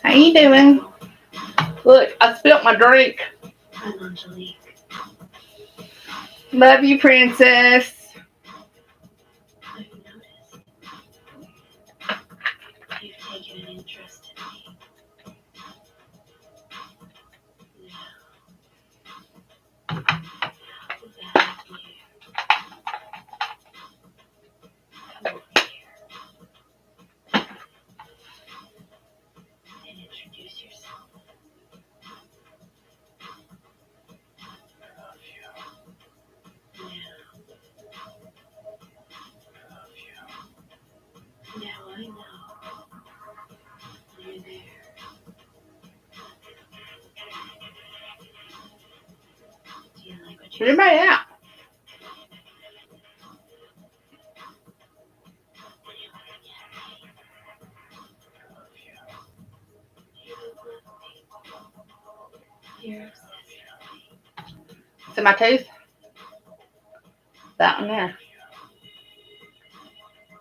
How you doing? Look, I spilled my drink. I'm Angelique. Love you, princess. I've noticed you've taken an interest in me. Now that you come over here and introduce yourself. Now I know you're there. Do you like what you Where's everybody at? When you look at me, you don't love me. You're obsessed with me. See my tooth? That one there.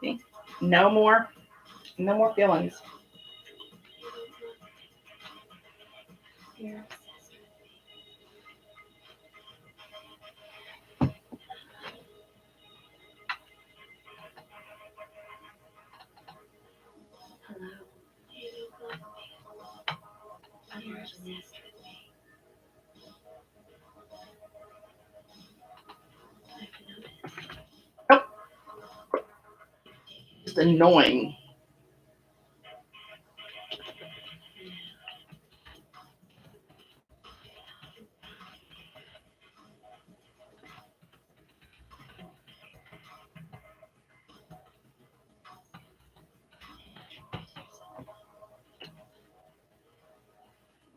See? No more feelings. You're obsessed with me. Hello. You don't love me. You're obsessed with me. I've noticed. Nope. Just annoying.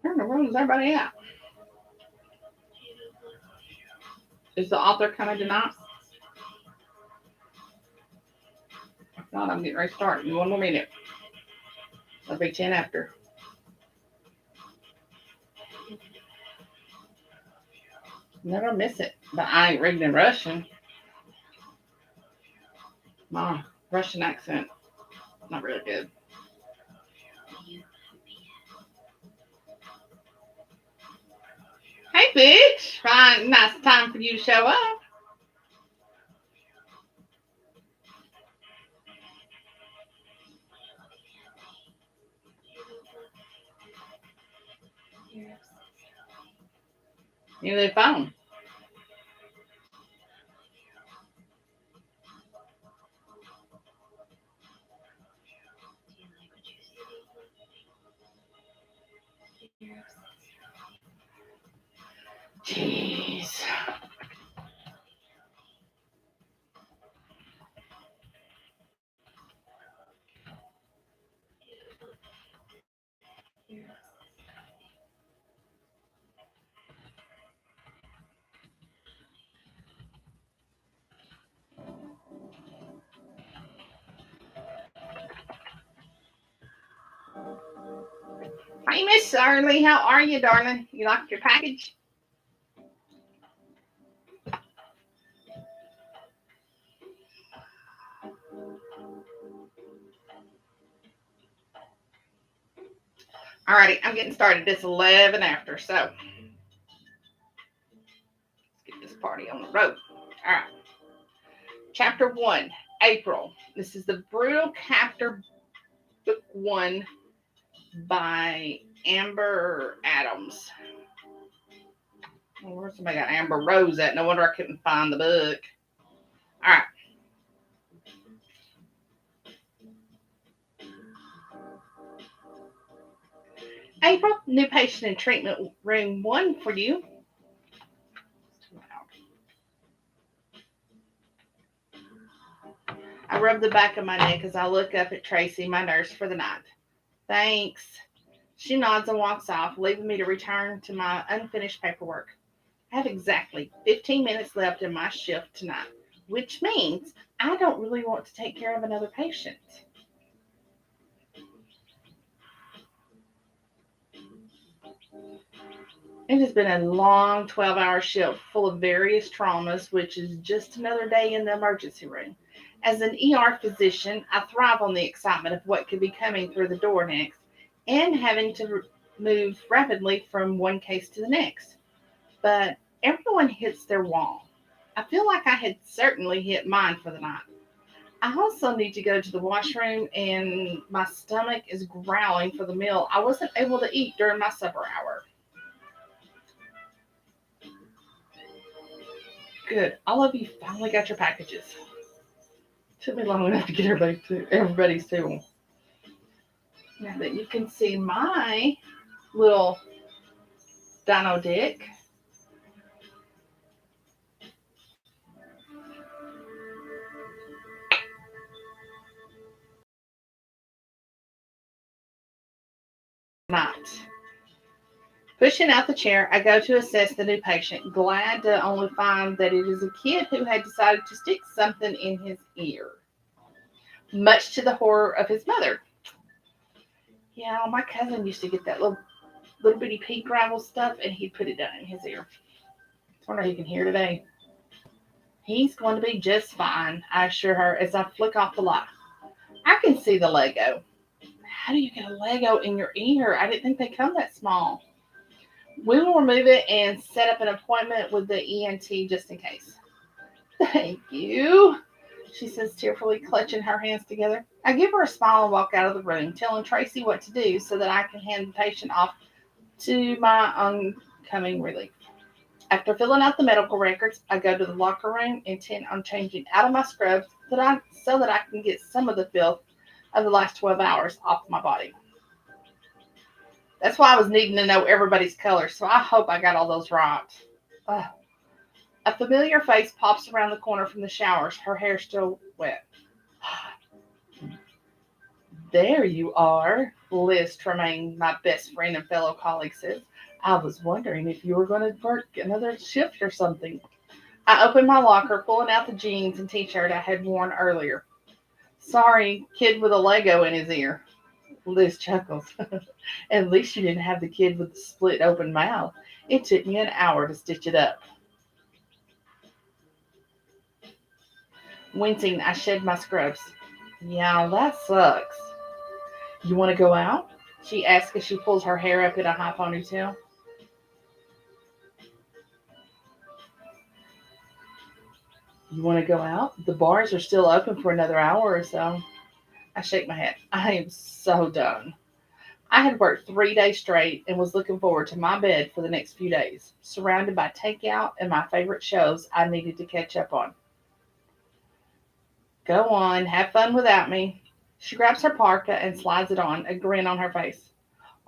Where in the world is everybody at? Is the author coming tonight? If not, I'm getting ready to start in one more minute. I'll be 10 after. Never miss it. But I ain't reading in Russian. My Russian accent, not really good. Hey, bitch. Fine, nice time for you to show up. You're obsessed with me. You leave phone. Do you like what you see? You're obsessed with me. Jeez. You're obsessed with me. Hey, Miss Shirley, how are you, darling? You liked your package? Alrighty, I'm getting started. It's 11 after, so let's get this party on the road. Alright. Chapter 1, April. This is the Brutal Captor, Book 1 by Amber Adams. Oh, where's somebody got Amber Rose at? No wonder I couldn't find the book. Alright. April, new patient in treatment room 1 for you. I rub the back of my neck as I look up at Tracy, my nurse for the night. Thanks. She nods and walks off, leaving me to return to my unfinished paperwork. I have exactly 15 minutes left in my shift tonight, which means I don't really want to take care of another patient. It has been a long 12-hour shift full of various traumas, which is just another day in the emergency room. As an ER physician, I thrive on the excitement of what could be coming through the door next. and having to move rapidly from one case to the next. But everyone hits their wall. I feel like I had certainly hit mine for the night. I also need to go to the washroom, and my stomach is growling for the meal I wasn't able to eat during my supper hour. Good. All of you finally got your packages. Took me long enough to get everybody's too. Now that you can see my little dino dick, not. Pushing out the chair, I go to assess the new patient, glad to only find that it is a kid who had decided to stick something in his ear, much to the horror of his mother. Yeah, my cousin used to get that little bitty pea gravel stuff, and he'd put it down in his ear. I wonder if he can hear today. He's going to be just fine, I assure her as I flick off the light. I can see the Lego. How do you get a Lego in your ear? I didn't think they come that small. We will remove it and set up an appointment with the ENT just in case. Thank you, she says tearfully, clutching her hands together. I give her a smile and walk out of the room, telling Tracy what to do so that I can hand the patient off to my oncoming relief. After filling out the medical records, I go to the locker room, intent on changing out of my scrubs so that I can get some of the filth of the last 12 hours off my body. That's why I was needing to know everybody's colors, so I hope I got all those right. Ugh. A familiar face pops around the corner from the showers, her hair still wet. There you are, Liz Tremaine, my best friend and fellow colleague, says. I was wondering if you were going to work another shift or something. I opened my locker, pulling out the jeans and t-shirt I had worn earlier. Sorry, kid with a Lego in his ear. Liz chuckles. At least you didn't have the kid with the split open mouth. It took me an hour to stitch it up. Wincing, I shed my scrubs. Yeah, that sucks. You want to go out? She asks as she pulls her hair up in a high ponytail. You want to go out? The bars are still open for another hour or so. I shake my head. I am so done. I had worked 3 days straight and was looking forward to my bed for the next few days, surrounded by takeout and my favorite shows I needed to catch up on. Go on, have fun without me. She grabs her parka and slides it on, a grin on her face.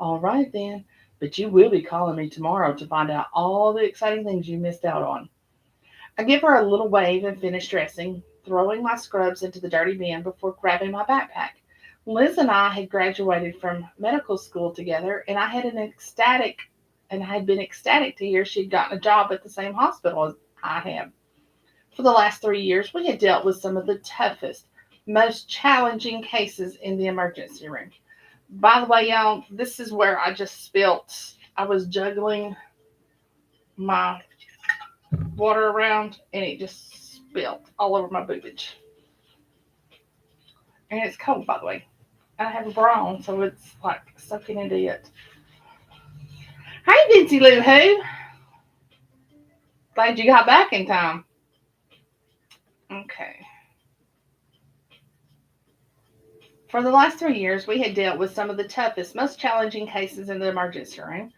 All right then, but you will be calling me tomorrow to find out all the exciting things you missed out on. I give her a little wave and finish dressing, throwing my scrubs into the dirty bin before grabbing my backpack. Liz and I had graduated from medical school together, and I had been ecstatic to hear she'd gotten a job at the same hospital as I had. For the last 3 years, we had dealt with some of the toughest, most challenging cases in the emergency room. By the way, y'all, this is where I just spilt. I was juggling my water around, and it just spilled all over my boobage. And it's cold, by the way. I have a bra on, so it's like soaking into it. Hey, Vincy Lou Who. Glad you got back in time. Okay. For the last 3 years, we had dealt with some of the toughest, most challenging cases in the emergency room,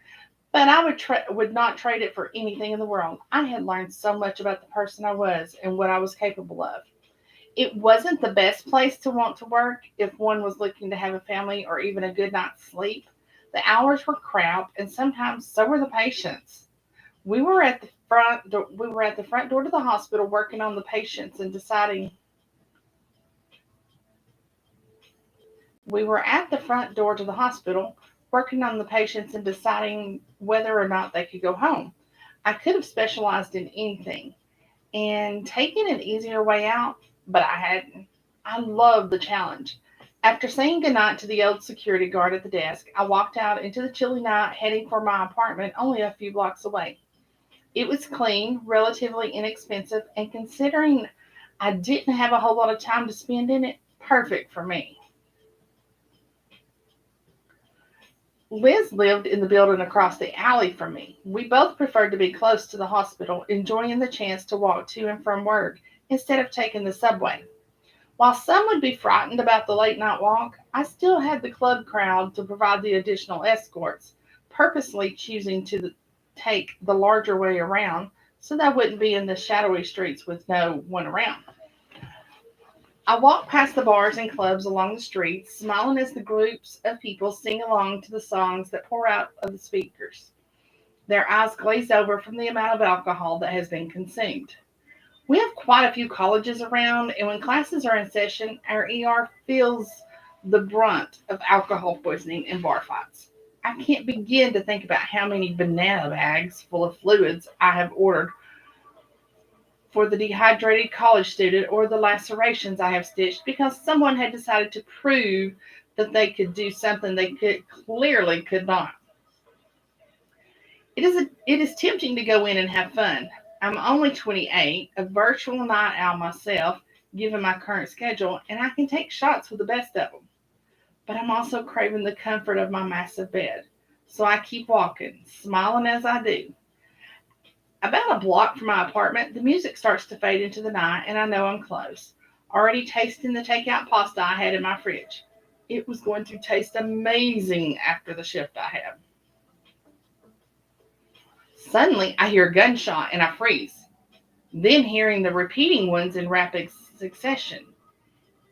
but I would not trade it for anything in the world. I had learned so much about the person I was and what I was capable of. It wasn't the best place to want to work if one was looking to have a family or even a good night's sleep. The hours were crap, and sometimes so were the patients. We were at the front door to the hospital working on the patients and deciding We were at the front door to the hospital, working on the patients and deciding whether or not they could go home. I could have specialized in anything and taken an easier way out, but I hadn't. I loved the challenge. After saying goodnight to the old security guard at the desk, I walked out into the chilly night, heading for my apartment only a few blocks away. It was clean, relatively inexpensive, and considering I didn't have a whole lot of time to spend in it, perfect for me. Liz lived in the building across the alley from me. We both preferred to be close to the hospital, enjoying the chance to walk to and from work instead of taking the subway. While some would be frightened about the late night walk, I still had the club crowd to provide the additional escorts, purposely choosing to take the larger way around so that I wouldn't be in the shadowy streets with no one around. I walked past the bars and clubs along the streets, smiling as the groups of people sing along to the songs that pour out of the speakers, their eyes glazed over from the amount of alcohol that has been consumed. We have quite a few colleges around, and when classes are in session, our ER feels the brunt of alcohol poisoning and bar fights. I can't begin to think about how many banana bags full of fluids I have ordered for the dehydrated college student or the lacerations I have stitched because someone had decided to prove that they could do something they clearly could not. It is tempting to go in and have fun. I'm only 28, a virtual night owl myself, given my current schedule, and I can take shots with the best of them. But I'm also craving the comfort of my massive bed. So I keep walking, smiling as I do. About a block from my apartment, the music starts to fade into the night, and I know I'm close. Already tasting the takeout pasta I had in my fridge. It was going to taste amazing after the shift I had. Suddenly, I hear a gunshot and I freeze, then hearing the repeating ones in rapid succession.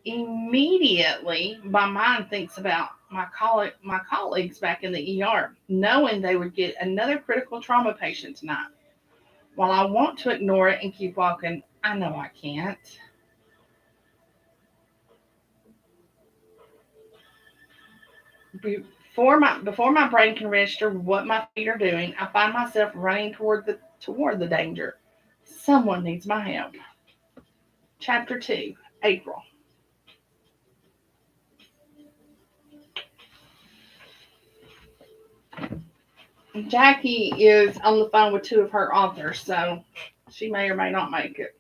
Immediately, my mind thinks about my colleagues back in the ER, knowing they would get another critical trauma patient tonight. While I want to ignore it and keep walking, I know I can't. Before my brain can register what my feet are doing, I find myself running toward the danger. Someone needs my help. Chapter 2, April. Jackie is on the phone with two of her authors, so she may or may not make it.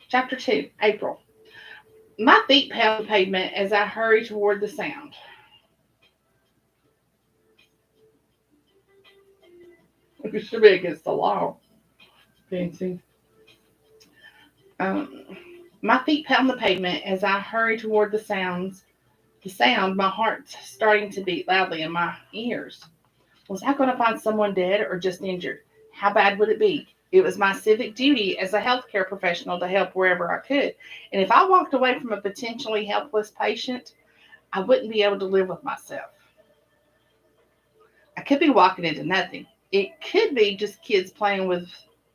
Chapter 2, April. My feet pound the pavement as I hurry toward the sound. It should be against the law. Fancy. Um, my feet pound the pavement as I hurry toward the sound, my heart's starting to beat loudly in my ears. Was I going to find someone dead or just injured? How bad would it be? It was my civic duty as a healthcare professional to help wherever I could. And if I walked away from a potentially helpless patient, I wouldn't be able to live with myself. I could be walking into nothing. It could be just kids playing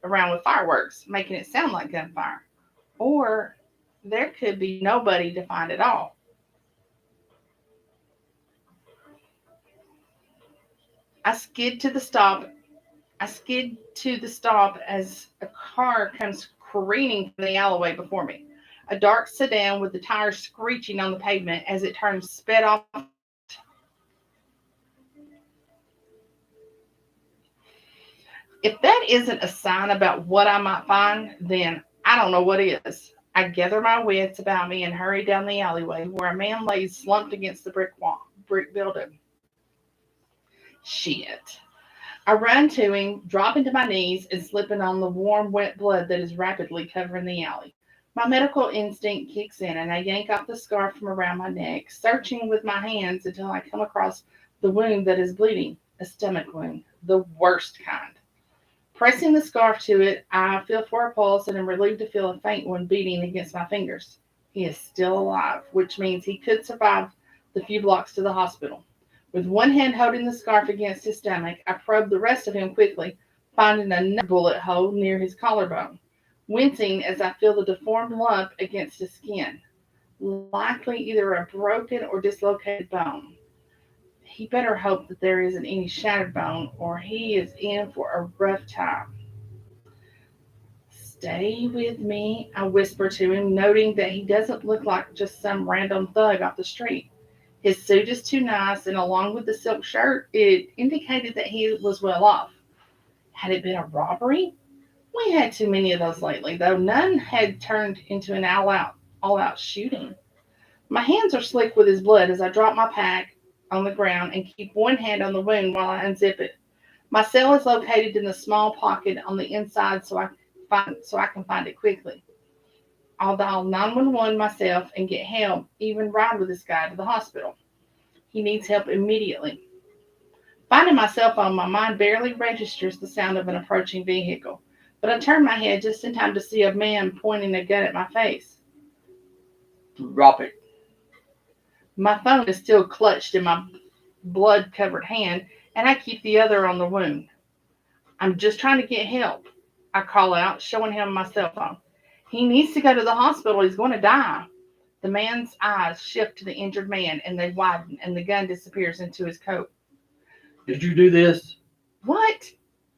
around with fireworks, making it sound like gunfire. Or there could be nobody to find at all. I skid to the stop I skid to the stop as a car comes careening from the alleyway before me. A dark sedan with the tires screeching on the pavement as it turns sped off. If that isn't a sign about what I might find, then I don't know what is. I gather my wits about me and hurry down the alleyway where a man lays slumped against the brick building. Shit. I run to him, dropping to my knees and slipping on the warm, wet blood that is rapidly covering the alley. My medical instinct kicks in, and I yank off the scarf from around my neck, searching with my hands until I come across the wound that is bleeding, a stomach wound, the worst kind. Pressing the scarf to it, I feel for a pulse and am relieved to feel a faint one beating against my fingers. He is still alive, which means he could survive the few blocks to the hospital. With one hand holding the scarf against his stomach, I probe the rest of him quickly, finding another bullet hole near his collarbone, wincing as I feel the deformed lump against his skin, likely either a broken or dislocated bone. He better hope that there isn't any shattered bone, or he is in for a rough time. Stay with me, I whisper to him, noting that he doesn't look like just some random thug off the street. His suit is too nice, and along with the silk shirt, it indicated that he was well off. Had it been a robbery? We had too many of those lately, though none had turned into an all out shooting. My hands are slick with his blood as I drop my pack on the ground and keep one hand on the wound while I unzip it. My cell is located in the small pocket on the inside so I can find it quickly. I'll dial 911 myself and get help, even ride with this guy to the hospital. He needs help immediately. Finding my cell phone, my mind barely registers the sound of an approaching vehicle, but I turn my head just in time to see a man pointing a gun at my face. Drop it. My phone is still clutched in my blood covered hand, and I keep the other on the wound. I'm just trying to get help, I call out, showing him my cell phone. He needs to go to the hospital. He's going to die. The man's eyes shift to the injured man, and they widen, and the gun disappears into his coat. Did you do this? What?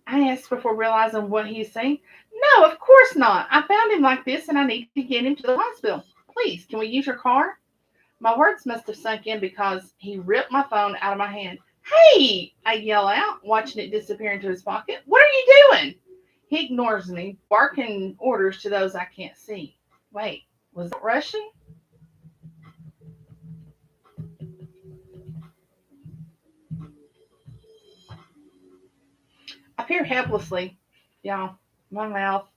I asked before realizing what he's saying. No, of course not. I found him like this, and I need to get him to the hospital. Please, can we use your car? My words must have sunk in because he ripped my phone out of my hand. Hey! I yell out, watching it disappear into his pocket. What are you doing? He ignores me, barking orders to those I can't see. Wait, was it Russian? I peer helplessly. Y'all, my mouth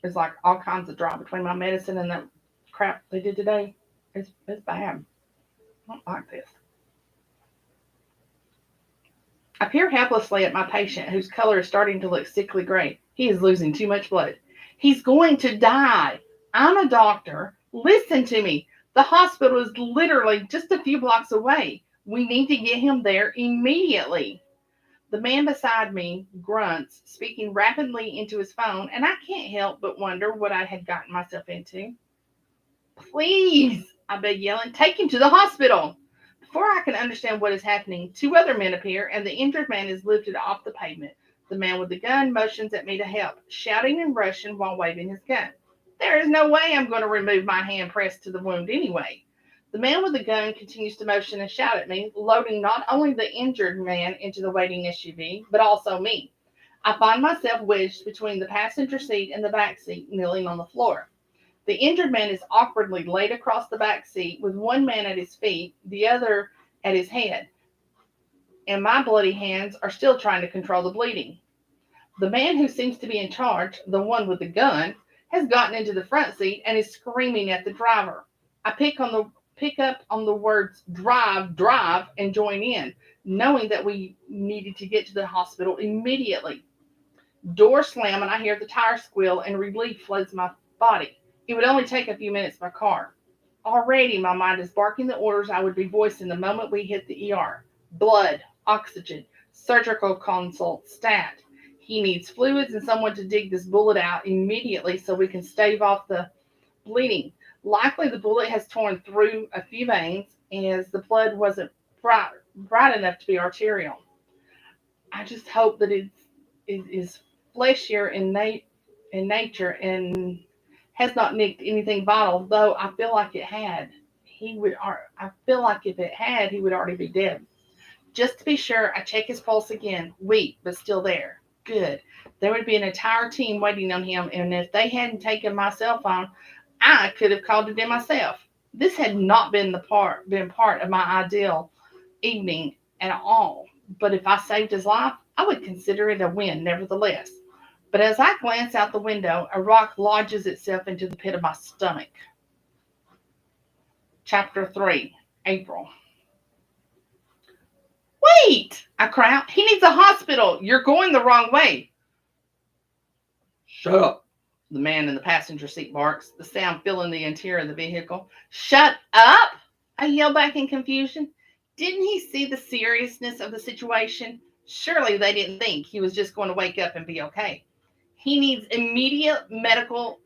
is like all kinds of dry between my medicine and that crap they did today. It's bad. I don't like this. I peer helplessly at my patient, whose color is starting to look sickly gray. He is losing too much blood. He's going to die. I'm a doctor. Listen to me. The hospital is literally just a few blocks away. We need to get him there immediately. The man beside me grunts, speaking rapidly into his phone, and I can't help but wonder what I had gotten myself into. Please, I beg, yelling, take him to the hospital. Before I can understand what is happening, two other men appear, and the injured man is lifted off the pavement. The man with the gun motions at me to help, shouting in Russian while waving his gun. There is no way I'm going to remove my hand pressed to the wound anyway. The man with the gun continues to motion and shout at me, loading not only the injured man into the waiting SUV, but also me. I find myself wedged between the passenger seat and the back seat, kneeling on the floor. The injured man is awkwardly laid across the back seat with one man at his feet, the other at his head, and my bloody hands are still trying to control the bleeding. The man who seems to be in charge, the one with the gun, has gotten into the front seat and is screaming at the driver. I pick up on the words drive, drive, and join in, knowing that we needed to get to the hospital immediately. Door slam and I hear the tire squeal and relief floods my body. It would only take a few minutes by car. Already my mind is barking the orders I would be voicing the moment we hit the ER. Blood, oxygen, surgical consult, stat. He needs fluids and someone to dig this bullet out immediately so we can stave off the bleeding. Likely the bullet has torn through a few veins as the blood wasn't bright enough to be arterial. I just hope that it is fleshier in nature and has not nicked anything vital, though I feel like it had. I feel like if it had, he would already be dead. Just to be sure, I check his pulse again. Weak, but still there. Good. There would be an entire team waiting on him, and if they hadn't taken my cell phone, I could have called it in myself. This had not been part of my ideal evening at all. But if I saved his life, I would consider it a win nevertheless. But as I glance out the window, a rock lodges itself into the pit of my stomach. Chapter 3, April. Wait! I cry out. He needs a hospital. You're going the wrong way. Shut up. The man in the passenger seat barks, the sound filling the interior of the vehicle. Shut up! I yell back in confusion. Didn't he see the seriousness of the situation? Surely they didn't think he was just going to wake up and be okay. He needs immediate medical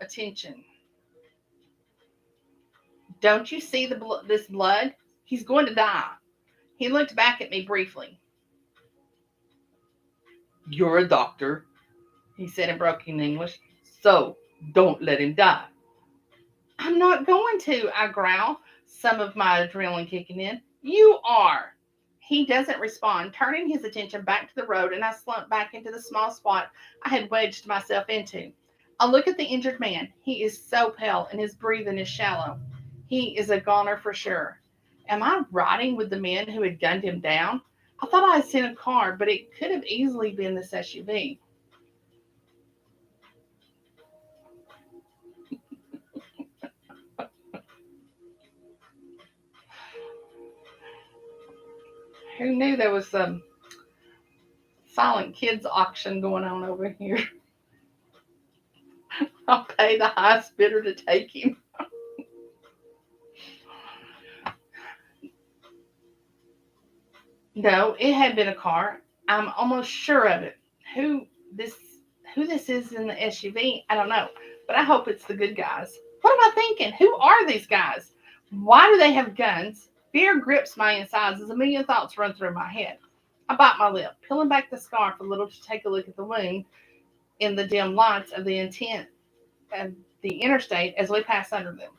attention. Don't you see this blood? He's going to die. He looked back at me briefly. You're a doctor. He said in broken English. So don't let him die. I'm not going to, I growl, some of my adrenaline kicking in. You are. He doesn't respond, turning his attention back to the road, and I slump back into the small spot I had wedged myself into. I look at the injured man. He is so pale and his breathing is shallow. He is a goner for sure. Am I riding with the men who had gunned him down? I thought I had seen a car, but it could have easily been this SUV. Who knew there was some silent kids auction going on over here? I'll pay the highest bidder to take him. No, it had been a car. I'm almost sure of it. Who this who this is in the SUV, I don't know. But I hope it's the good guys. What am I thinking? Who are these guys? Why do they have guns? Fear grips my insides as a million thoughts run through my head. I bite my lip, peeling back the scarf a little to take a look at the wound in the dim lights of the interstate as we pass under them.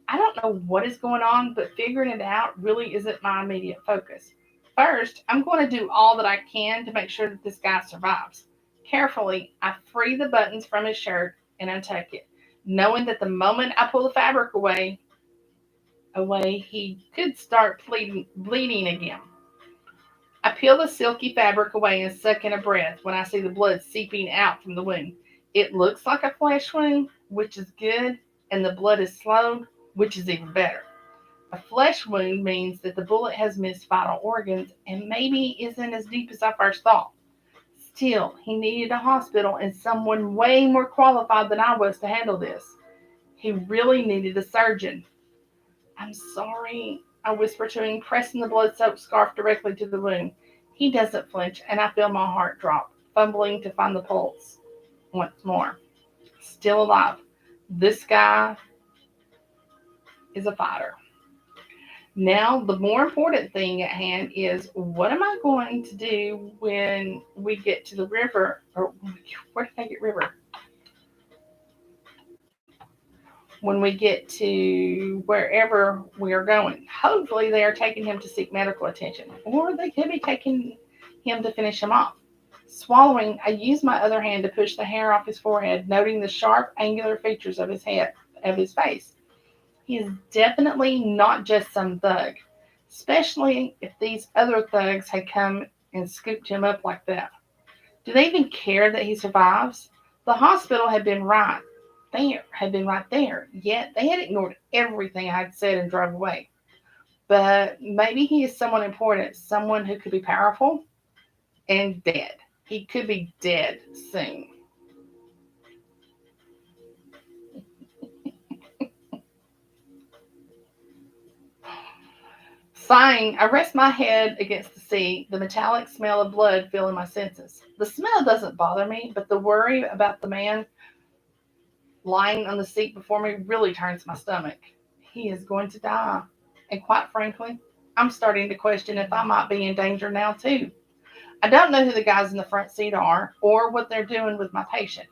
I don't know what is going on, but figuring it out really isn't my immediate focus. First, I'm going to do all that I can to make sure that this guy survives. Carefully, I free the buttons from his shirt and untuck it, knowing that the moment I pull the fabric away, he could start bleeding again. I peel the silky fabric away and suck in a breath when I see the blood seeping out from the wound. It looks like a flesh wound, which is good, and the blood is slowed, which is even better. A flesh wound means that the bullet has missed vital organs and maybe isn't as deep as I first thought. Still, he needed a hospital and someone way more qualified than I was to handle this. He really needed a surgeon. I'm sorry, I whisper to him, pressing the blood-soaked scarf directly to the wound. He doesn't flinch, and I feel my heart drop, fumbling to find the pulse. Once more. Still alive. This guy is a fighter. Now, the more important thing at hand is, what am I going to do when we get to the river? Or where did I get river? When we get to wherever we are going. Hopefully they are taking him to seek medical attention. Or they could be taking him to finish him off. Swallowing, I use my other hand to push the hair off his forehead, noting the sharp, angular features of his face. He is definitely not just some thug, especially if these other thugs had come and scooped him up like that. Do they even care that he survives? The hospital had been right there, yet they had ignored everything I had said and drove away. But maybe he is someone important, someone who could be powerful and dead. He could be dead soon. Sighing, I rest my head against the seat, the metallic smell of blood filling my senses. The smell doesn't bother me, but the worry about the man lying on the seat before me really turns my stomach. He is going to die. And quite frankly, I'm starting to question if I might be in danger now too. I don't know who the guys in the front seat are or what they're doing with my patient.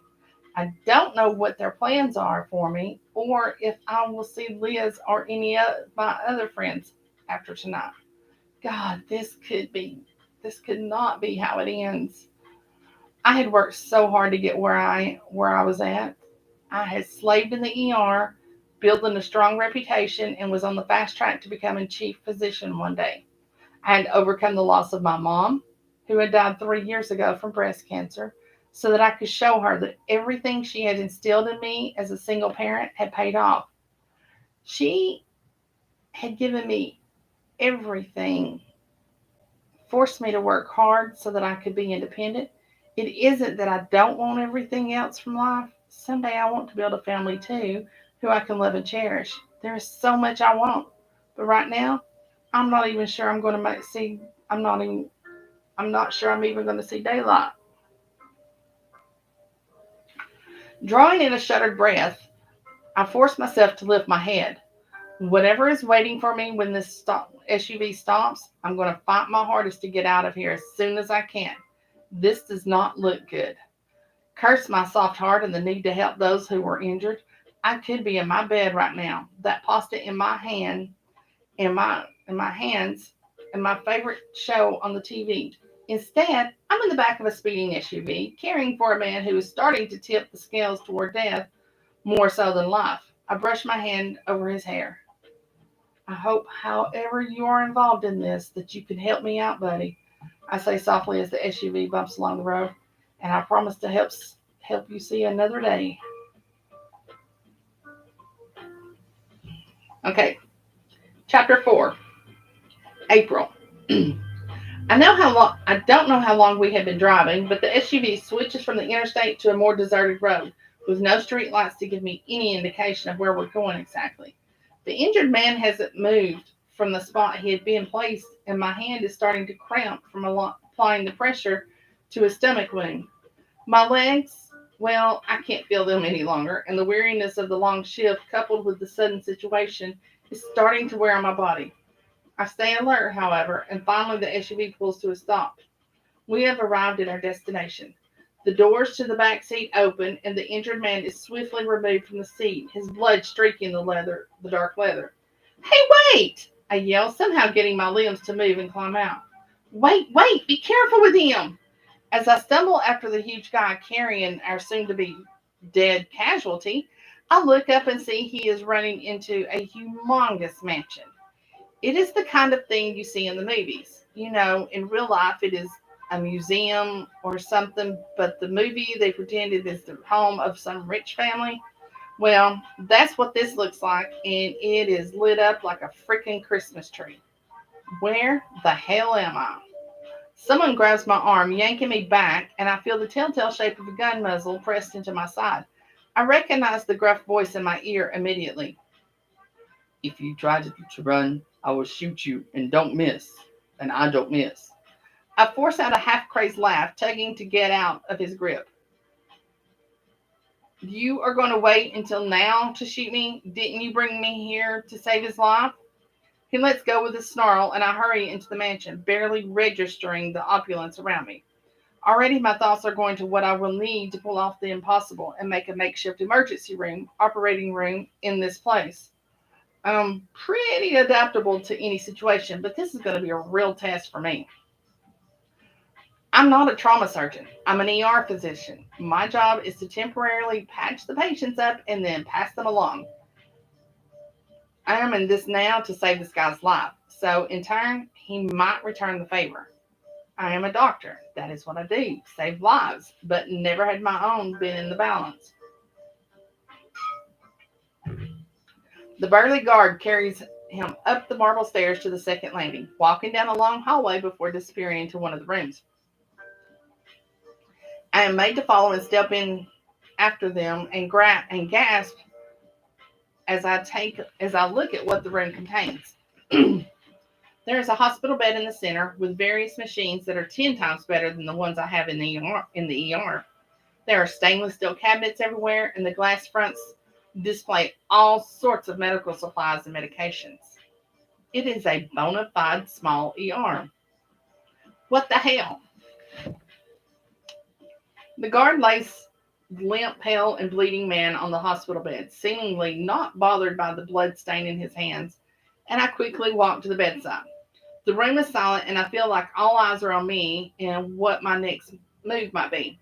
I don't know what their plans are for me or if I will see Liz or any of my other friends after tonight. God, this could not be how it ends. I had worked so hard to get where I was at. I had slaved in the ER, building a strong reputation, and was on the fast track to becoming chief physician one day. I had overcome the loss of my mom, who had died 3 years ago from breast cancer, so that I could show her that everything she had instilled in me as a single parent had paid off. She had given me everything, forced me to work hard so that I could be independent. It isn't that I don't want everything else from life. Someday I want to build a family too, who I can love and cherish. There is so much I want, but right now, I'm not even sure I'm going to see. I'm not sure I'm even going to see daylight. Drawing in a shuddered breath, I force myself to lift my head. Whatever is waiting for me when this SUV stops, I'm going to fight my hardest to get out of here as soon as I can. This does not look good. Curse my soft heart and the need to help those who were injured. I could be in my bed right now, that pasta in my hand, in my hands, and my favorite show on the TV. Instead, I'm in the back of a speeding SUV, caring for a man who is starting to tip the scales toward death more so than life. I brush my hand over his hair. I hope, however you are involved in this, that you can help me out, buddy. I say softly as the SUV bumps along the road, and I promise to help you see another day. Okay, chapter 4, April. I don't know how long we had been driving, but the SUV switches from the interstate to a more deserted road, with no street lights to give me any indication of where we're going exactly. The injured man hasn't moved from the spot he had been placed, and my hand is starting to cramp from applying the pressure to his stomach wound. My legs, well, I can't feel them any longer, and the weariness of the long shift, coupled with the sudden situation, is starting to wear on my body. I stay alert, however, and finally the SUV pulls to a stop. We have arrived at our destination. The doors to the back seat open, and the injured man is swiftly removed from the seat, his blood streaking the dark leather. Hey, wait! I yell, somehow getting my limbs to move and climb out. Wait, wait! Be careful with him! As I stumble after the huge guy carrying our soon-to-be dead casualty, I look up and see he is running into a humongous mansion. It is the kind of thing you see in the movies. You know, in real life, it is a museum or something, but the movie they pretend it is the home of some rich family. Well, that's what this looks like, and it is lit up like a freaking Christmas tree. Where the hell am I? Someone grabs my arm, yanking me back, and I feel the telltale shape of a gun muzzle pressed into my side. I recognize the gruff voice in my ear immediately. If you try to run, I will shoot you and don't miss. And I don't miss. I force out a half-crazed laugh, tugging to get out of his grip. You are going to wait until now to shoot me? Didn't you bring me here to save his life? He lets go with a snarl, and I hurry into the mansion, barely registering the opulence around me. Already my thoughts are going to what I will need to pull off the impossible and make a makeshift emergency room, operating room in this place. I'm pretty adaptable to any situation, but this is going to be a real test for me. I'm not a trauma surgeon. I'm an ER physician. My job is to temporarily patch the patients up and then pass them along. I am in this now to save this guy's life, so in turn, he might return the favor. I am a doctor. That is what I do. Save lives, but never had my own been in the balance. The burly guard carries him up the marble stairs to the second landing, walking down a long hallway before disappearing into one of the rooms. I am made to follow and step in after them and gasp as I look at what the room contains. There is a hospital bed in the center with various machines that are 10 times better than the ones I have in the ER. There are stainless steel cabinets everywhere, and the glass fronts display all sorts of medical supplies and medications. It is a bona fide small ER. What the hell? The guard lays the limp, pale, and bleeding man on the hospital bed, seemingly not bothered by the blood stain in his hands, and I quickly walk to the bedside. The room is silent, and I feel like all eyes are on me and what my next move might be.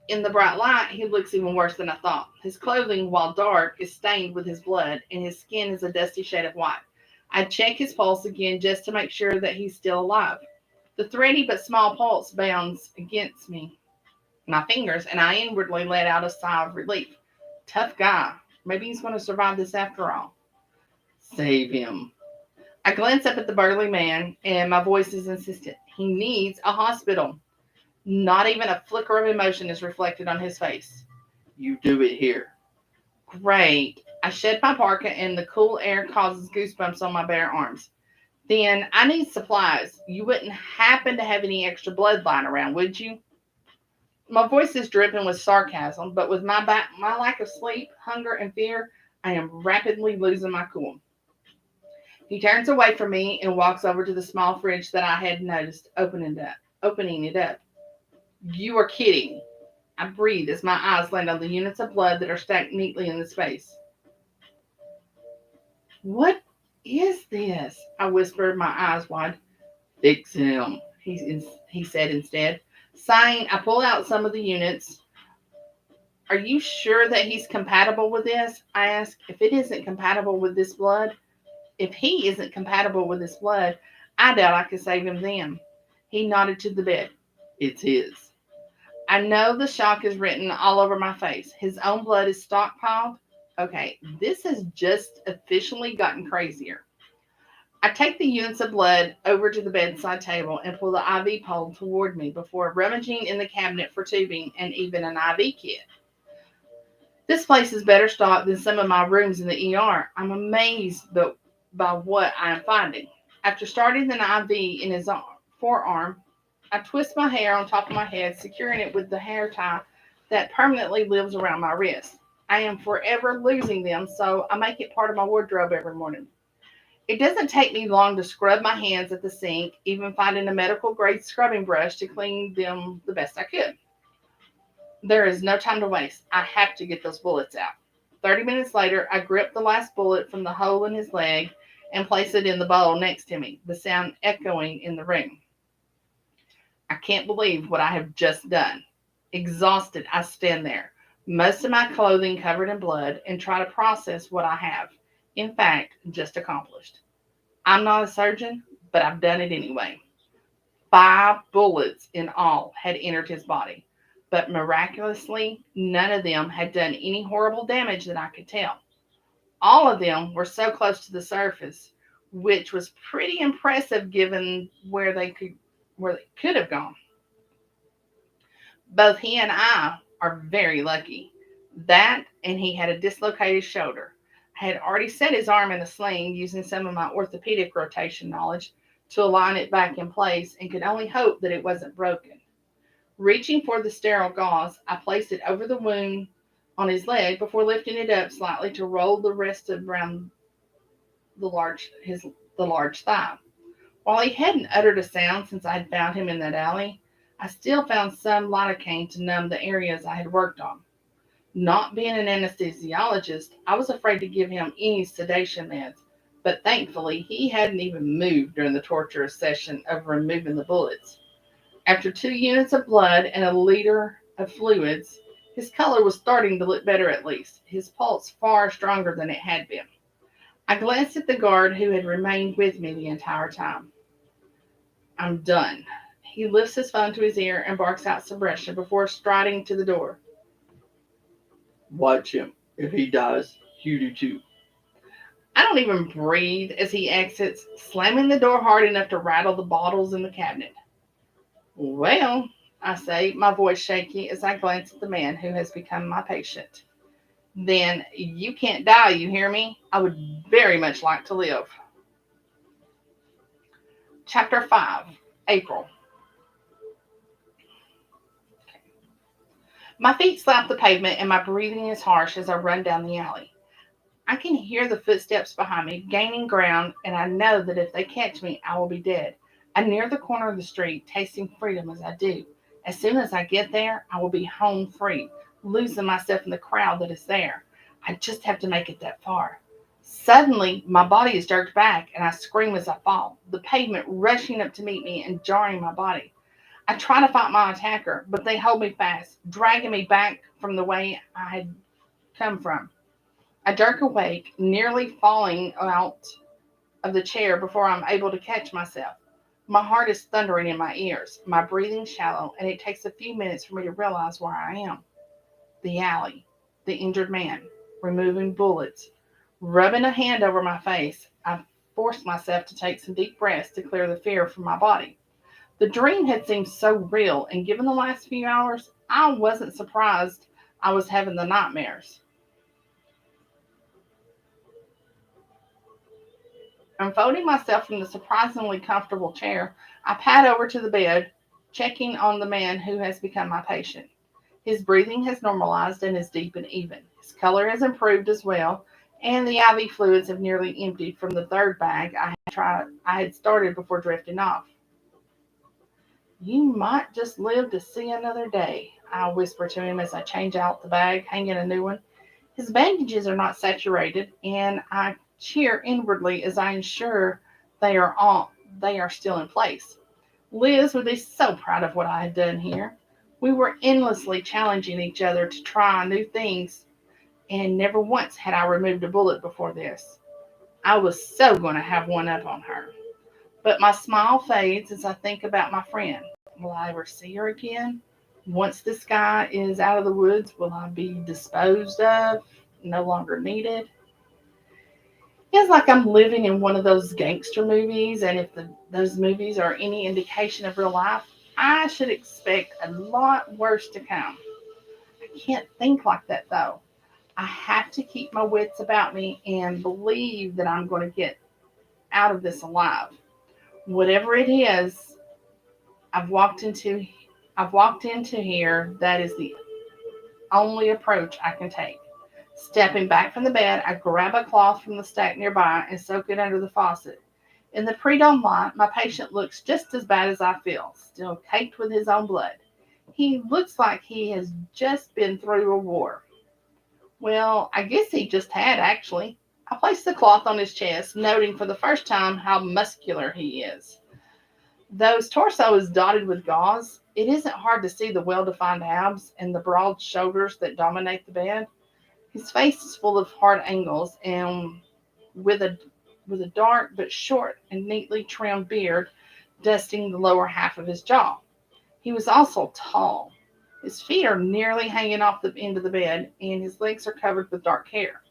In the bright light, he looks even worse than I thought. His clothing, while dark, is stained with his blood, and his skin is a dusty shade of white. I check his pulse again just to make sure that he's still alive. The thready but small pulse bounds against my fingers, and I inwardly let out a sigh of relief. Tough guy. Maybe he's going to survive this after all. Save him. I glance up at the burly man, and my voice is insistent. He needs a hospital. Not even a flicker of emotion is reflected on his face. You do it here. Great. I shed my parka, and the cool air causes goosebumps on my bare arms. Then I need supplies. You wouldn't happen to have any extra blood lying around, would you? My voice is dripping with sarcasm, but with my lack of sleep, hunger, and fear, I am rapidly losing my cool. He turns away from me and walks over to the small fridge that I had noticed, opening it up. You are kidding. I breathe as my eyes land on the units of blood that are stacked neatly in the space. What is this? I whispered, my eyes wide. Fix him. he said instead. Sighing, I pull out some of the units. Are you sure that he's compatible with this? I ask. If it isn't compatible with this blood, if he isn't compatible with this blood, I doubt I could save him then. He nodded to the bed. It's his. I know the shock is written all over my face. His own blood is stockpiled. Okay, this has just officially gotten crazier. I take the units of blood over to the bedside table and pull the IV pole toward me before rummaging in the cabinet for tubing and even an IV kit. This place is better stocked than some of my rooms in the ER. I'm amazed by what I am finding. After starting the IV in his forearm, I twist my hair on top of my head, securing it with the hair tie that permanently lives around my wrist. I am forever losing them, so I make it part of my wardrobe every morning. It doesn't take me long to scrub my hands at the sink, even finding a medical grade scrubbing brush to clean them the best I could. There is no time to waste. I have to get those bullets out. 30 minutes later, I grip the last bullet from the hole in his leg and place it in the bowl next to me, the sound echoing in the room. I can't believe what I have just done. Exhausted, I stand there, most of my clothing covered in blood, and try to process what I have, in fact, just accomplished. I'm not a surgeon, but I've done it anyway. 5 bullets in all had entered his body, but miraculously, none of them had done any horrible damage that I could tell. All of them were so close to the surface, which was pretty impressive given where they could have gone. Both he and I are very lucky. That and he had a dislocated shoulder. I had already set his arm in a sling using some of my orthopedic rotation knowledge to align it back in place and could only hope that it wasn't broken. Reaching for the sterile gauze, I placed it over the wound on his leg before lifting it up slightly to roll the rest around the large thigh. While he hadn't uttered a sound since I had found him in that alley, I still found some lidocaine to numb the areas I had worked on. Not being an anesthesiologist, I was afraid to give him any sedation meds, but thankfully he hadn't even moved during the torturous session of removing the bullets. After 2 units of blood and a liter of fluids, his color was starting to look better at least, his pulse far stronger than it had been. I glanced at the guard who had remained with me the entire time. I'm done. He lifts his phone to his ear and barks out suppression before striding to the door. Watch him. If he dies, you do too. I don't even breathe as he exits, slamming the door hard enough to rattle the bottles in the cabinet. Well, I say, my voice shaky as I glance at the man who has become my patient. Then you can't die, you hear me? I would very much like to live. Chapter 5, April. My feet slap the pavement and my breathing is harsh as I run down the alley. I can hear the footsteps behind me, gaining ground, and I know that if they catch me, I will be dead. I near the corner of the street, tasting freedom as I do. As soon as I get there, I will be home free, losing myself in the crowd that is there. I just have to make it that far. Suddenly, my body is jerked back, and I scream as I fall, the pavement rushing up to meet me and jarring my body. I try to fight my attacker, but they hold me fast, dragging me back from the way I had come from. I jerk awake, nearly falling out of the chair before I'm able to catch myself. My heart is thundering in my ears, my breathing shallow, and it takes a few minutes for me to realize where I am. The alley, the injured man, removing bullets. Rubbing a hand over my face, I forced myself to take some deep breaths to clear the fear from my body. The dream had seemed so real, and given the last few hours, I wasn't surprised I was having the nightmares. Unfolding myself from the surprisingly comfortable chair, I pad over to the bed, checking on the man who has become my patient. His breathing has normalized and is deep and even. His color has improved as well, and the IV fluids have nearly emptied from the 3rd bag I had started before drifting off. You might just live to see another day, I whisper to him as I change out the bag, hanging a new one. His bandages are not saturated, and I cheer inwardly as I ensure they are still in place. Liz would be so proud of what I had done here. We were endlessly challenging each other to try new things, and never once had I removed a bullet before this. I was so going to have one up on her. But my smile fades as I think about my friend. Will I ever see her again? Once this guy is out of the woods, will I be disposed of, no longer needed? It's like I'm living in one of those gangster movies, and if those movies are any indication of real life, I should expect a lot worse to come. I can't think like that though. I have to keep my wits about me and believe that I'm going to get out of this alive. Whatever it is, I've walked into I've walked into here, that is the only approach I can take. Stepping back from the bed, I grab a cloth from the stack nearby and soak it under the faucet. In the pre-dawn light, my patient looks just as bad as I feel, still caked with his own blood. He looks like he has just been through a war. Well, I guess he just had, actually. I placed the cloth on his chest, noting for the first time how muscular he is. Though his torso is dotted with gauze, it isn't hard to see the well-defined abs and the broad shoulders that dominate the bed. His face is full of hard angles, and with a dark but short and neatly trimmed beard dusting the lower half of his jaw. He was also tall. His feet are nearly hanging off the end of the bed, and his legs are covered with dark hair.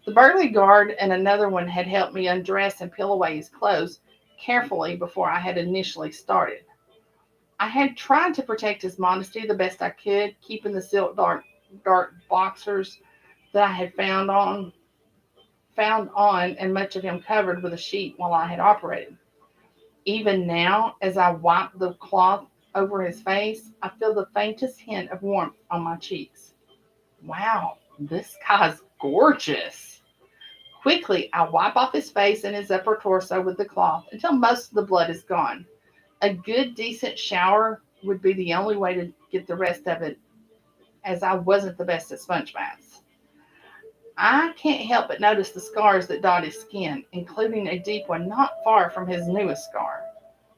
The burly guard and another one had helped me undress and peel away his clothes carefully before I had initially started. I had tried to protect his modesty the best I could, keeping the silk dark boxers that I had found on and much of him covered with a sheet while I had operated. Even now, as I wipe the cloth over his face, I feel the faintest hint of warmth on my cheeks. Wow, this guy's gorgeous. Quickly, I wipe off his face and his upper torso with the cloth until most of the blood is gone. A good, decent shower would be the only way to get the rest of it, as I wasn't the best at sponge baths. I can't help but notice the scars that dot his skin, including a deep one not far from his newest scar.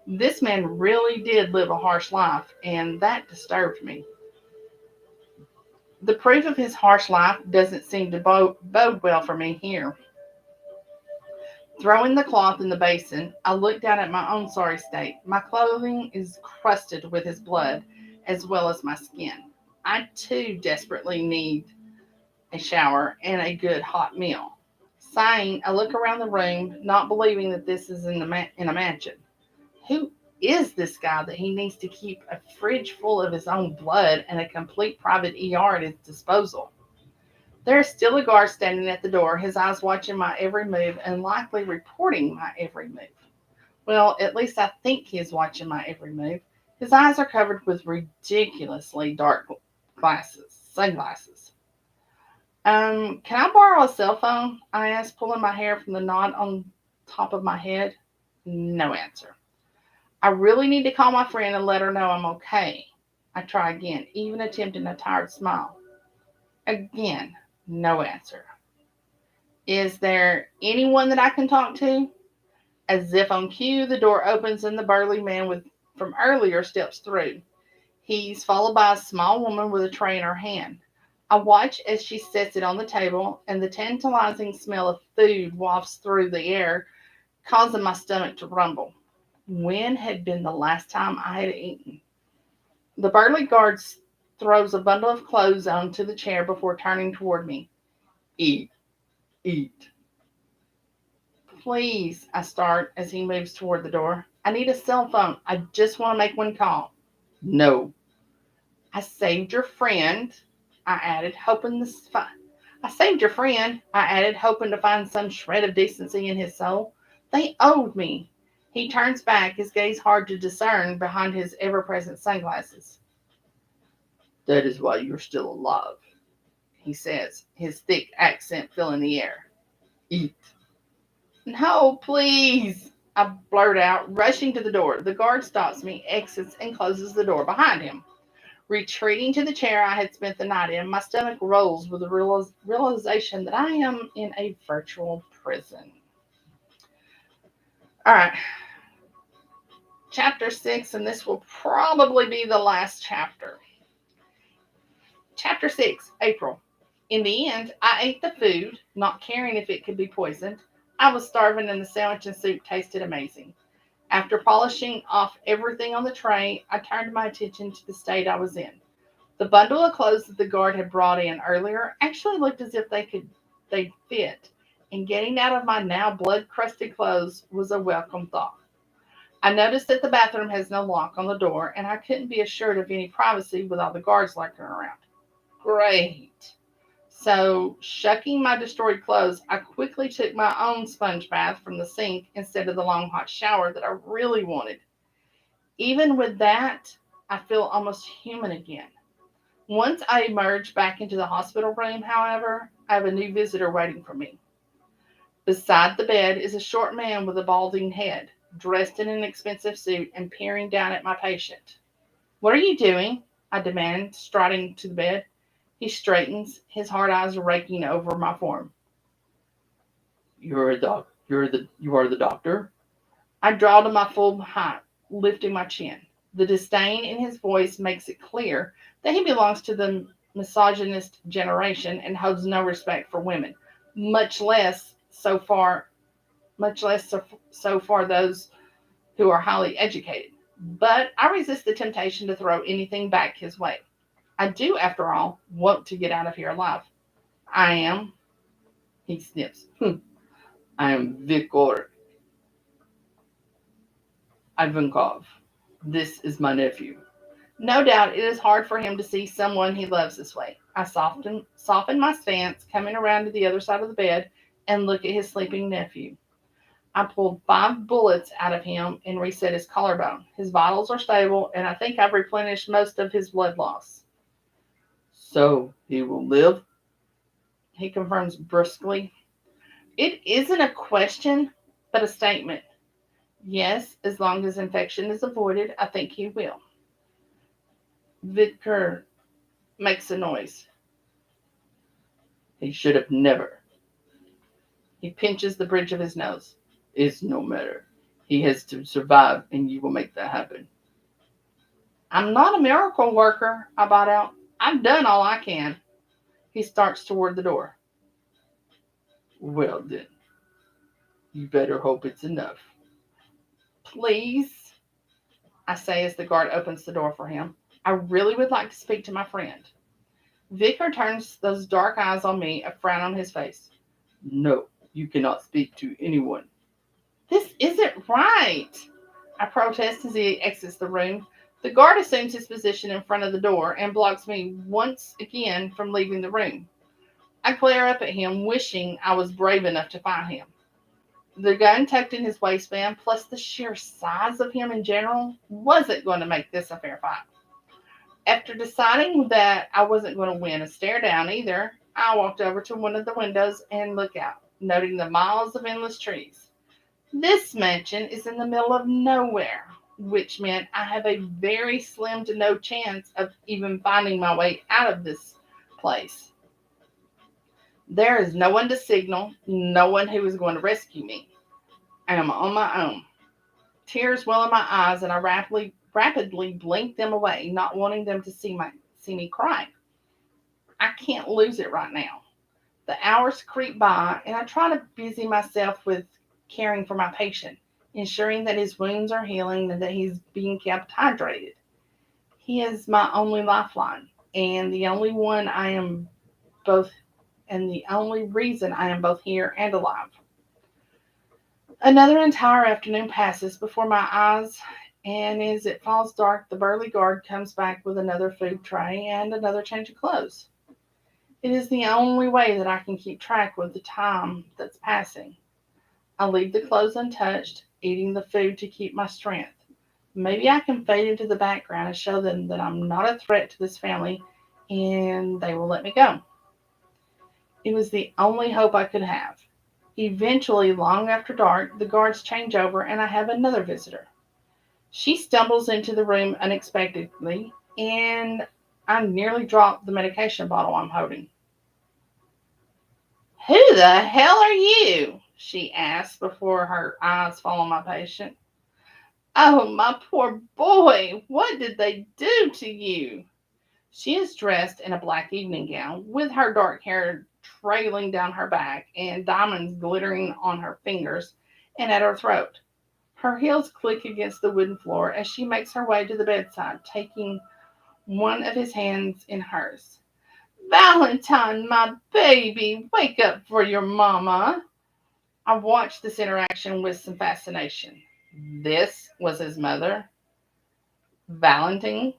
This man really did live a harsh life, and that disturbed me. The proof of his harsh life doesn't seem to bode well for me here. Throwing the cloth in the basin, I look down at my own sorry state. My clothing is crusted with his blood, as well as my skin. I too desperately need a shower and a good hot meal. Sighing, I look around the room, not believing that this is in a mansion. Who is this guy that he needs to keep a fridge full of his own blood and a complete private ER at his disposal? There is still a guard standing at the door, his eyes watching my every move and likely reporting my every move. Well, at least I think he is watching my every move. His eyes are covered with ridiculously dark sunglasses. Can I borrow a cell phone? I asked, pulling my hair from the knot on top of my head. No answer. I really need to call my friend and let her know I'm okay. I try again, even attempting a tired smile. Again, no answer. Is there anyone that I can talk to? As if on cue, the door opens and the burly man from earlier steps through. He's followed by a small woman with a tray in her hand. I watch as she sets it on the table, and the tantalizing smell of food wafts through the air, causing my stomach to rumble. When had been the last time I had eaten? The burly guard throws a bundle of clothes onto the chair before turning toward me. Eat, eat. Please, I start as he moves toward the door. I need a cell phone. I just want to make one call. No. I saved your friend, I added, I saved your friend, I added, hoping to find some shred of decency in his soul. They owed me. He turns back, his gaze hard to discern behind his ever-present sunglasses. That is why you're still alive, he says, his thick accent filling the air. Eat. No, please, I blurt out, rushing to the door. The guard stops me, exits, and closes the door behind him. Retreating to the chair I had spent the night in, my stomach rolls with the realization that I am in a virtual prison. All right. Chapter 6, and this will probably be the last chapter. Chapter 6, April. In the end, I ate the food, not caring if it could be poisoned. I was starving and the sandwich and soup tasted amazing. After polishing off everything on the tray, I turned my attention to the state I was in. The bundle of clothes that the guard had brought in earlier actually looked as if they'd fit, and getting out of my now blood-crusted clothes was a welcome thought. I noticed that the bathroom has no lock on the door, and I couldn't be assured of any privacy with all the guards lurking around. Great. So, shucking my destroyed clothes, I quickly took my own sponge bath from the sink instead of the long hot shower that I really wanted. Even with that, I feel almost human again. Once I emerge back into the hospital room, however, I have a new visitor waiting for me. Beside the bed is a short man with a balding head, dressed in an expensive suit and peering down at my patient. "What are you doing?" I demand, striding to the bed. He straightens, his hard eyes raking over my form. You're a doc. You are the doctor. I draw to my full height, lifting my chin. The disdain in his voice makes it clear that he belongs to the misogynist generation and holds no respect for women, much less so far, much less so far those who are highly educated. But I resist the temptation to throw anything back his way. I do, after all, want to get out of here alive. I am, he sniffs. I am Viktor Ivankov. This is my nephew. No doubt it is hard for him to see someone he loves this way. I soften my stance, coming around to the other side of the bed, and look at his sleeping nephew. I pulled 5 bullets out of him and reset his collarbone. His vitals are stable, and I think I've replenished most of his blood loss. So he will live. He confirms brusquely. It isn't a question, but a statement. Yes, as long as infection is avoided, I think he will. Vidker makes a noise. He should have never. He pinches the bridge of his nose. It's no matter. He has to survive, and you will make that happen. I'm not a miracle worker, I bought out. I've done all I can. He starts toward the door. Well then, you better hope it's enough. Please, I say as the guard opens the door for him. I really would like to speak to my friend. Vicar turns those dark eyes on me, a frown on his face. No, you cannot speak to anyone. This isn't right, I protest as he exits the room. The guard assumes his position in front of the door and blocks me once again from leaving the room. I glare up at him, wishing I was brave enough to fight him. The gun tucked in his waistband, plus the sheer size of him in general, wasn't going to make this a fair fight. After deciding that I wasn't going to win a stare down either, I walked over to one of the windows and looked out, noting the miles of endless trees. This mansion is in the middle of nowhere, which meant I have a very slim to no chance of even finding my way out of this place. There is no one to signal, no one who is going to rescue me. I am on my own. Tears well in my eyes, and I rapidly blink them away, not wanting them to see me cry. I can't lose it right now. The hours creep by, and I try to busy myself with caring for my patient, ensuring that his wounds are healing and that he's being kept hydrated. He is my only lifeline, and the only one I am both, and the only reason I am both here and alive. Another entire afternoon passes before my eyes, and as it falls dark, the burly guard comes back with another food tray and another change of clothes. It is the only way that I can keep track with the time that's passing. I leave the clothes untouched, eating the food to keep my strength. Maybe I can fade into the background and show them that I'm not a threat to this family, and they will let me go. It was the only hope I could have. Eventually, long after dark, the guards change over and I have another visitor. She stumbles into the room unexpectedly, and I nearly drop the medication bottle I'm holding. "Who the hell are you?" she asks before her eyes fall on my patient. Oh, my poor boy, what did they do to you? She is dressed in a black evening gown, with her dark hair trailing down her back and diamonds glittering on her fingers and at her throat. Her heels click against the wooden floor as she makes her way to the bedside, taking one of his hands in hers. Valentine, my baby, wake up for your mama. I watched this interaction with some fascination. This was his mother, Valentine,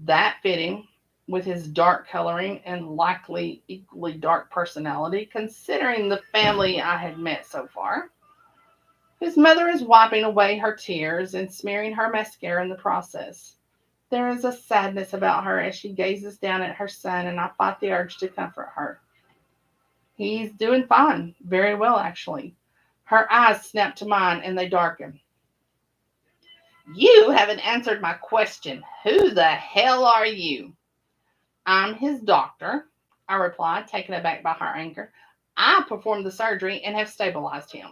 that fitting with his dark coloring and likely equally dark personality, considering the family I had met so far. His mother is wiping away her tears and smearing her mascara in the process. There is a sadness about her as she gazes down at her son, and I fight the urge to comfort her. He's doing fine, very well actually. Her eyes snap to mine and they darken. You haven't answered my question. Who the hell are you? I'm his doctor, I replied, taken aback by her anger. I performed the surgery and have stabilized him.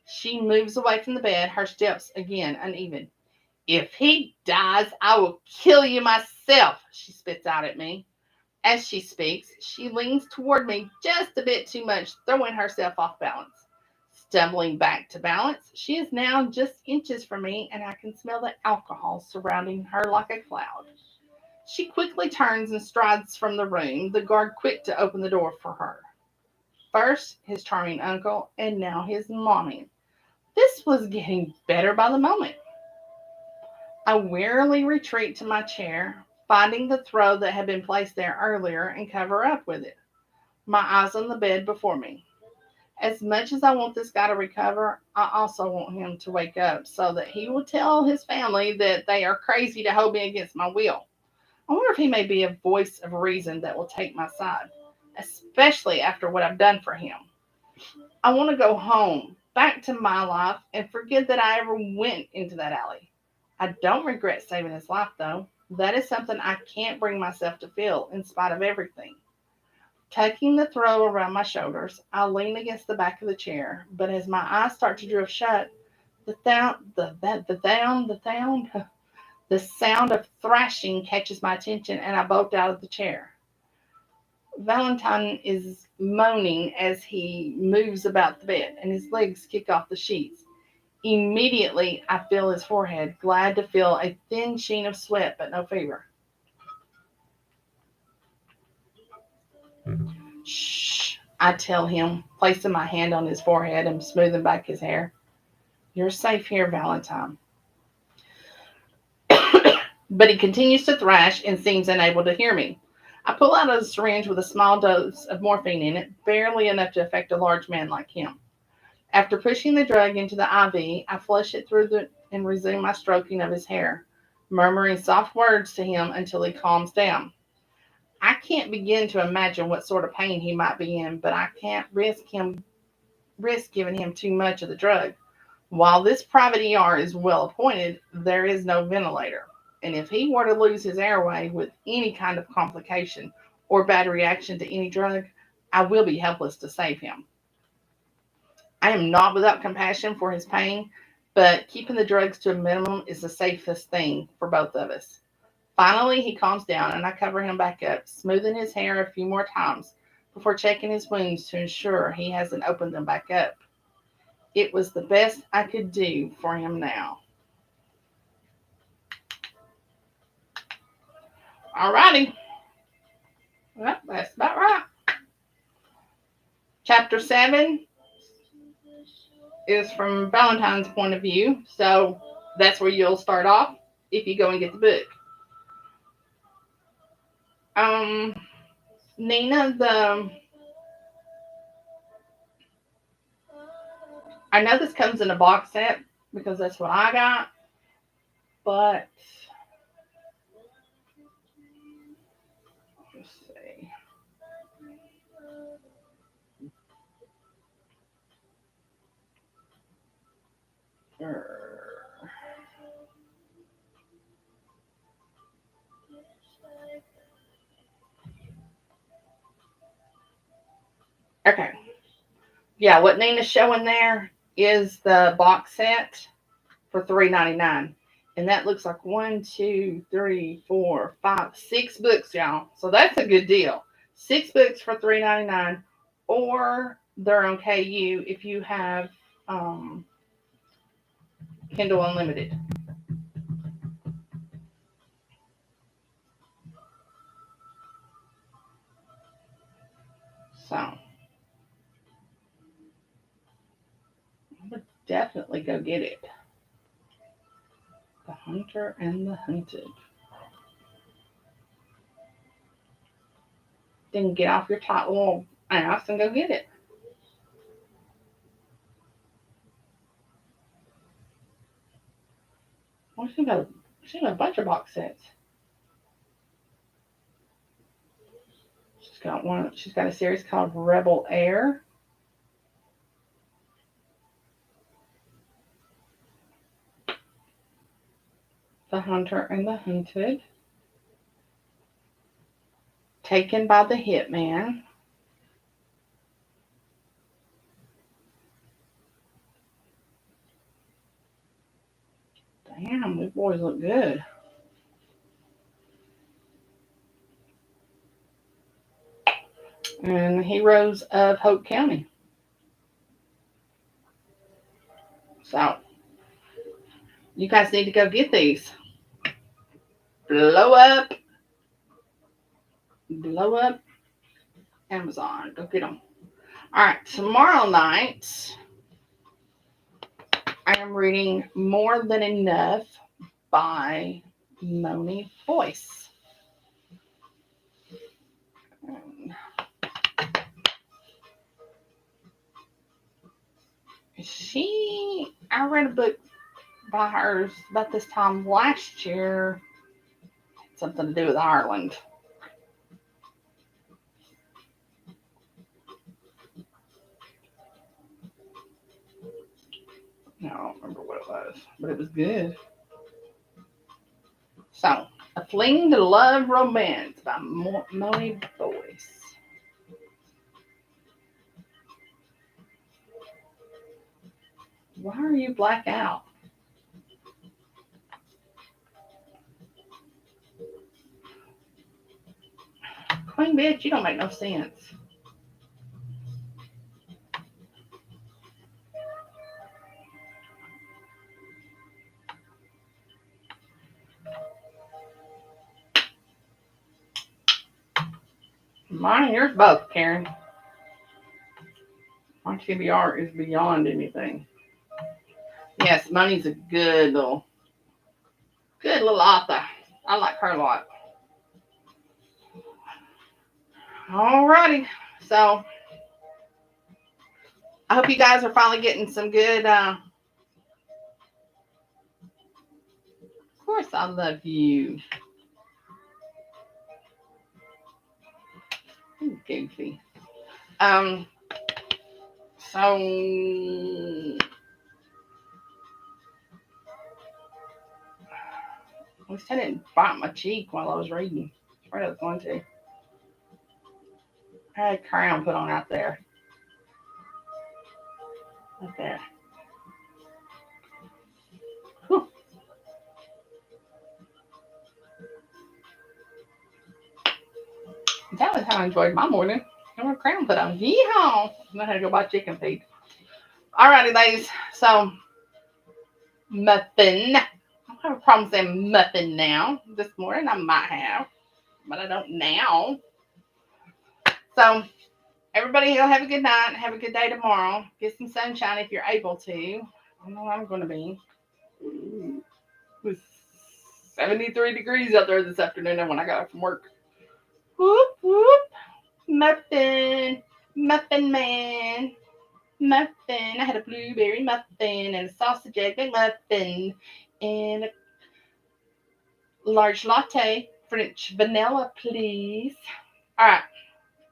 She moves away from the bed, her steps again uneven. If he dies, I will kill you myself, she spits out at me. As she speaks, she leans toward me just a bit too much, throwing herself off balance. Stumbling back to balance, she is now just inches from me, and I can smell the alcohol surrounding her like a cloud. She quickly turns and strides from the room, the guard quick to open the door for her. First, his charming uncle, and now his mommy. This was getting better by the moment. I wearily retreat to my chair, finding the throw that had been placed there earlier, and cover up with it, my eyes on the bed before me. As much as I want this guy to recover, I also want him to wake up so that he will tell his family that they are crazy to hold me against my will. I wonder if he may be a voice of reason that will take my side, especially after what I've done for him. I want to go home, back to my life, and forget that I ever went into that alley. I don't regret saving his life, though. That is something I can't bring myself to feel, in spite of everything. Tucking the throw around my shoulders, I lean against the back of the chair, but as my eyes start to drift shut, the sound of thrashing catches my attention, and I bolt out of the chair. Valentine is moaning as he moves about the bed, and his legs kick off the sheets. Immediately, I feel his forehead, glad to feel a thin sheen of sweat, but no fever. Shh, I tell him, placing my hand on his forehead and smoothing back his hair. You're safe here, Valentine. But he continues to thrash and seems unable to hear me. I pull out a syringe with a small dose of morphine in it, barely enough to affect a large man like him. After pushing the drug into the IV, I flush it and resume my stroking of his hair, murmuring soft words to him until he calms down. I can't begin to imagine what sort of pain he might be in, but I can't risk giving him too much of the drug. While this private ER is well appointed, there is no ventilator. And if he were to lose his airway with any kind of complication or bad reaction to any drug, I will be helpless to save him. I am not without compassion for his pain, but keeping the drugs to a minimum is the safest thing for both of us. Finally, he calms down and I cover him back up, smoothing his hair a few more times before checking his wounds to ensure he hasn't opened them back up. It was the best I could do for him now. Alrighty. Well, that's about right. Chapter 7 is from Valentine's point of view, so that's where you'll start off if you go and get the book. Um, Nina, I know this comes in a box set because that's what I got, but let's see. Okay. Yeah, what Nina's showing there is the box set. for $3.99. And that looks like 1, 2, 3, 4, 5, 6 books, y'all. So that's a good deal. 6 books for $3.99, or they're on KU if you have Kindle Unlimited. So I would definitely go get it. The Hunter and the Hunted. Then get off your tight little ass and go get it. Well, she got a bunch of box sets. She's got a series called Rebel Air. The Hunter and the Hunted. Taken by the Hitman. Damn, these boys look good. And the Heroes of Hope County. So, you guys need to go get these. Blow up Amazon. Go get them. All right, tomorrow night, I am reading More Than Enough by Moni Boyce. I read a book by hers about this time last year. Something to do with Ireland. No, I don't remember what it was, but it was good. So, A Fling to Love Romance by Moni Boyce. Why are you black out? Queen bitch, you don't make no sense. Mine, yours both, Karen. My TBR is beyond anything. Yes, Moni's a good little author. I like her a lot. Alrighty, so I hope you guys are finally getting some good. Of course, I love you. Goofy. So at least I didn't bite my cheek while I was reading. I was afraid I was going to. I had a crown put on out there. Right there. Whew. That was how I enjoyed my morning. I had a crown put on. Yeehaw! I had to go buy chicken feed. Alrighty, ladies. So, muffin. I don't have a problem saying muffin now. This morning I might have, but I don't now. So, everybody have a good night. Have a good day tomorrow. Get some sunshine if you're able to. I know I'm going to be. It was 73 degrees out there this afternoon when I got up from work. Whoop, whoop. Muffin. Muffin man. Muffin. I had a blueberry muffin and a sausage egg muffin and a large latte. French vanilla, please. All right.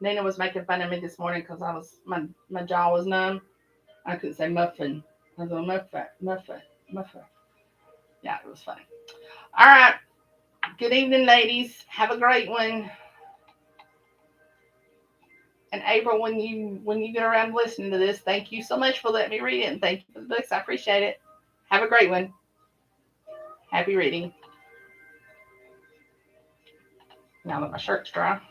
Nina was making fun of me this morning because my jaw was numb. I couldn't say muffin. I was like, muffin. Yeah, it was funny. All right. Good evening, ladies. Have a great one. And April, when you get around listening to this, thank you so much for letting me read it, and thank you for the books. I appreciate it. Have a great one. Happy reading. Now that my shirt's dry.